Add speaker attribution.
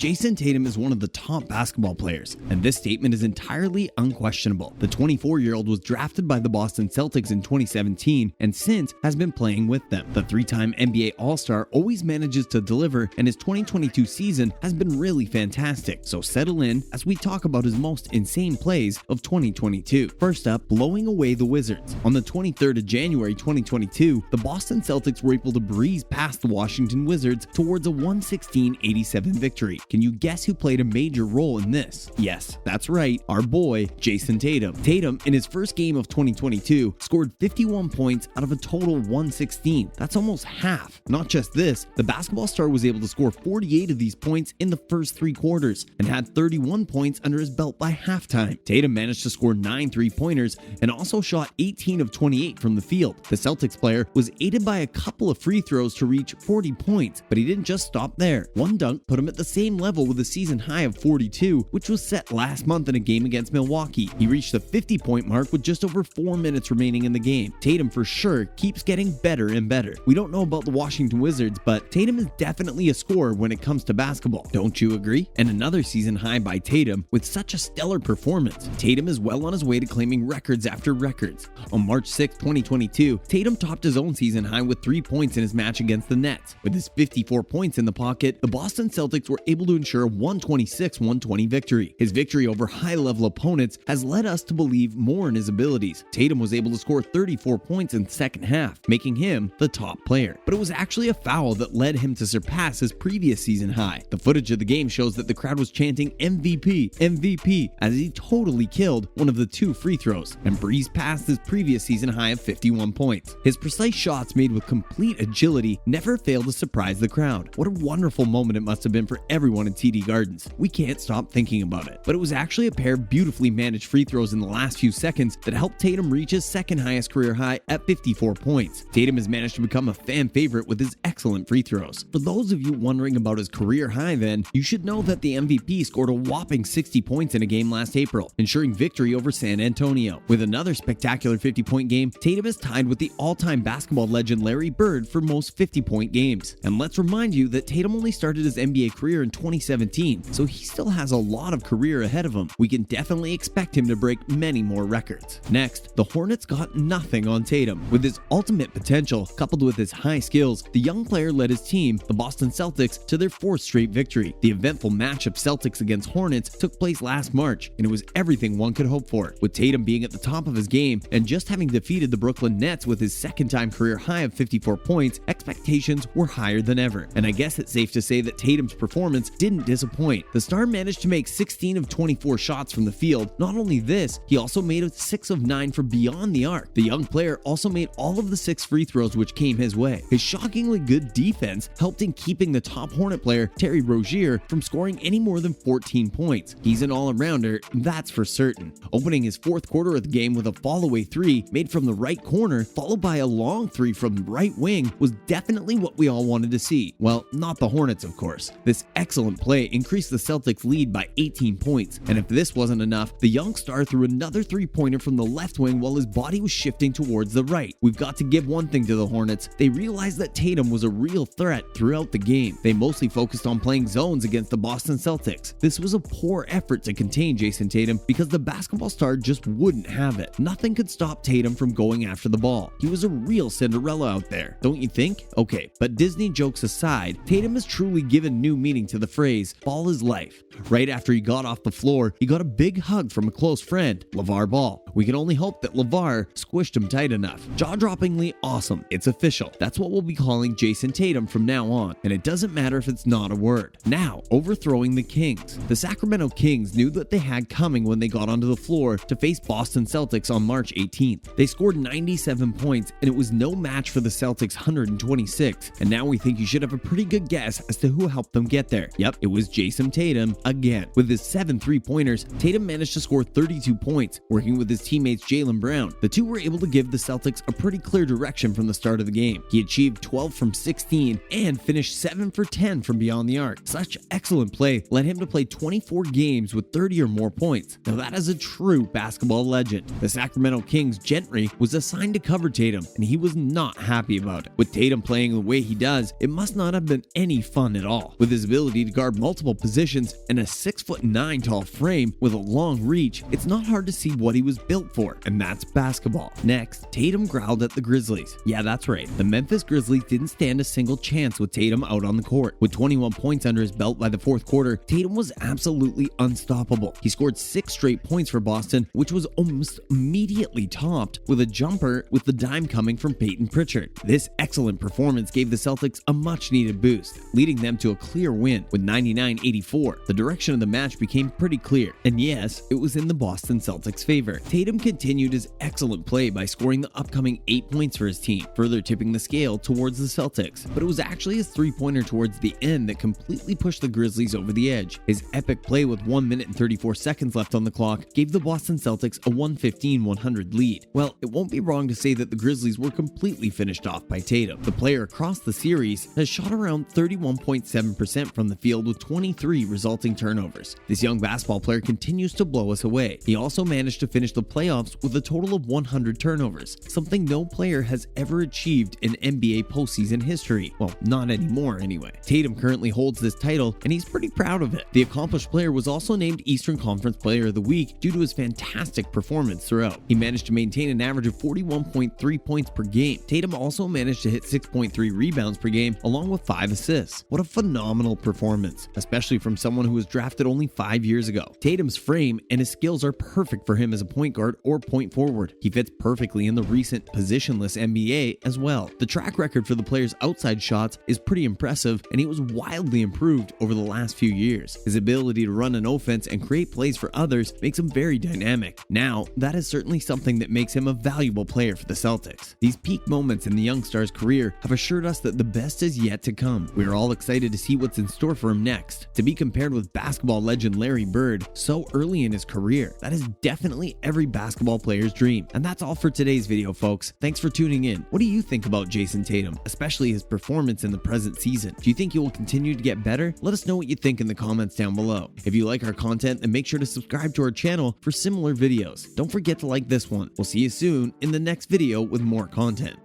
Speaker 1: Jayson Tatum is one of the top basketball players, and this statement is entirely unquestionable. The 24-year-old was drafted by the Boston Celtics in 2017 and since has been playing with them. The three-time NBA All-Star always manages to deliver, and his 2022 season has been really fantastic. So settle in as we talk about his most insane plays of 2022. First up, blowing away the Wizards. On the 23rd of January 2022, the Boston Celtics were able to breeze past the Washington Wizards towards a 116-87 victory. Can you guess who played a major role in this? Yes, that's right, our boy, Jayson Tatum. Tatum, in his first game of 2022, scored 51 points out of a total 116. That's almost half. Not just this, the basketball star was able to score 48 of these points in the first three quarters and had 31 points under his belt by halftime. Tatum managed to score 9 3-pointers and also shot 18 of 28 from the field. The Celtics player was aided by a couple of free throws to reach 40 points, but he didn't just stop there. One dunk put him at the same level with a season high of 42, which was set last month in a game against Milwaukee. He reached the 50-point mark with just over 4 minutes remaining in the game. Tatum for sure keeps getting better and better. We don't know about the Washington Wizards, but Tatum is definitely a scorer when it comes to basketball. Don't you agree? And another season high by Tatum with such a stellar performance. Tatum is well on his way to claiming records after records. On March 6, 2022, Tatum topped his own season high with 3 points in his match against the Nets. With his 54 points in the pocket, the Boston Celtics were able to ensure a 126-120 victory. His victory over high-level opponents has led us to believe more in his abilities. Tatum was able to score 34 points in the second half, making him the top player. But it was actually a foul that led him to surpass his previous season high. The footage of the game shows that the crowd was chanting MVP, MVP, as he totally killed one of the 2 free throws and breezed past his previous season high of 51 points. His precise shots made with complete agility never failed to surprise the crowd. What a wonderful moment it must have been for everyone in TD Gardens. We can't stop thinking about it. But it was actually a pair of beautifully managed free throws in the last few seconds that helped Tatum reach his second highest career high at 54 points. Tatum has managed to become a fan favorite with his excellent free throws. For those of you wondering about his career high then, you should know that the MVP scored a whopping 60 points in a game last April, ensuring victory over San Antonio. With another spectacular 50-point game, Tatum is tied with the all-time basketball legend Larry Bird for most 50-point games. And let's remind you that Tatum only started his NBA career in 2017, so he still has a lot of career ahead of him. We can definitely expect him to break many more records. Next, the Hornets got nothing on Tatum. With his ultimate potential, coupled with his high skills, the young player led his team, the Boston Celtics, to their 4th straight victory. The eventful matchup Celtics against Hornets took place last March, and it was everything one could hope for. With Tatum being at the top of his game and just having defeated the Brooklyn Nets with his second-time career high of 54 points, expectations were higher than ever. And I guess it's safe to say that Tatum's performance didn't disappoint. The star managed to make 16 of 24 shots from the field. Not only this, he also made 6 of 9 from beyond the arc. The young player also made all of the 6 free throws which came his way. His shockingly good defense helped in keeping the top Hornet player, Terry Rozier, from scoring any more than 14 points. He's an all-arounder, that's for certain. Opening his 4th quarter of the game with a fall-away 3 made from the right corner, followed by a long 3 from the right wing, was definitely what we all wanted to see. Well, not the Hornets, of course. This excellent play increased the Celtics' lead by 18 points, and if this wasn't enough, the young star threw another 3-pointer from the left wing while his body was shifting towards the right. We've got to give one thing to the Hornets. They realized that Tatum was a real threat throughout the game. They mostly focused on playing zones against the Boston Celtics. This was a poor effort to contain Jayson Tatum because the basketball star just wouldn't have it. Nothing could stop Tatum from going after the ball. He was a real Cinderella out there, don't you think? Okay, but Disney jokes aside, Tatum has truly given new meaning to the phrase, ball is life. Right after he got off the floor, he got a big hug from a close friend, LeVar Ball. We can only hope that LeVar squished him tight enough. Jaw-droppingly awesome. It's official. That's what we'll be calling Jayson Tatum from now on, and it doesn't matter if it's not a word. Now, overthrowing the Kings. The Sacramento Kings knew that they had coming when they got onto the floor to face Boston Celtics on March 18th. They scored 97 points, and it was no match for the Celtics' 126, and now we think you should have a pretty good guess as to who helped them get there. Yep, it was Jayson Tatum again. With his 7 3-pointers, Tatum managed to score 32 points, working with his teammates Jaylen Brown, the two were able to give the Celtics a pretty clear direction from the start of the game. He achieved 12 from 16 and finished 7 for 10 from beyond the arc. Such excellent play led him to play 24 games with 30 or more points. Now that is a true basketball legend. The Sacramento Kings' Gentry was assigned to cover Tatum, and he was not happy about it. With Tatum playing the way he does, it must not have been any fun at all. With his ability to guard multiple positions and a 6'9" tall frame with a long reach, it's not hard to see what he was built for, and that's basketball. Next, Tatum growled at the Grizzlies. Yeah, that's right. The Memphis Grizzlies didn't stand a single chance with Tatum out on the court. With 21 points under his belt by the fourth quarter, Tatum was absolutely unstoppable. He scored 6 straight points for Boston, which was almost immediately topped with a jumper with the dime coming from Peyton Pritchard. This excellent performance gave the Celtics a much-needed boost, leading them to a clear win with 99-84. The direction of the match became pretty clear, and yes, it was in the Boston Celtics' favor. Tatum continued his excellent play by scoring the upcoming 8 points for his team, further tipping the scale towards the Celtics. But it was actually his three-pointer towards the end that completely pushed the Grizzlies over the edge. His epic play with 1 minute and 34 seconds left on the clock gave the Boston Celtics a 115-100 lead. Well, it won't be wrong to say that the Grizzlies were completely finished off by Tatum. The player across the series has shot around 31.7% from the field with 23 resulting turnovers. This young basketball player continues to blow us away. He also managed to finish the playoffs with a total of 100 turnovers, something no player has ever achieved in NBA postseason history. Well, not anymore anyway. Tatum currently holds this title, and he's pretty proud of it. The accomplished player was also named Eastern Conference Player of the Week due to his fantastic performance throughout. He managed to maintain an average of 41.3 points per game. Tatum also managed to hit 6.3 rebounds per game, along with 5 assists. What a phenomenal performance, especially from someone who was drafted only 5 years ago. Tatum's frame and his skills are perfect for him as a point guard or point forward. He fits perfectly in the recent positionless NBA as well. The track record for the player's outside shots is pretty impressive, and he was wildly improved over the last few years. His ability to run an offense and create plays for others makes him very dynamic. Now, that is certainly something that makes him a valuable player for the Celtics. These peak moments in the young star's career have assured us that the best is yet to come. We are all excited to see what's in store for him next. To be compared with basketball legend Larry Bird so early in his career, that is definitely every basketball player's dream. And that's all for today's video, folks. Thanks for tuning in. What do you think about Jayson Tatum, especially his performance in the present season? Do you think he will continue to get better? Let us know what you think in the comments down below. If you like our content, then make sure to subscribe to our channel for similar videos. Don't forget to like this one. We'll see you soon in the next video with more content.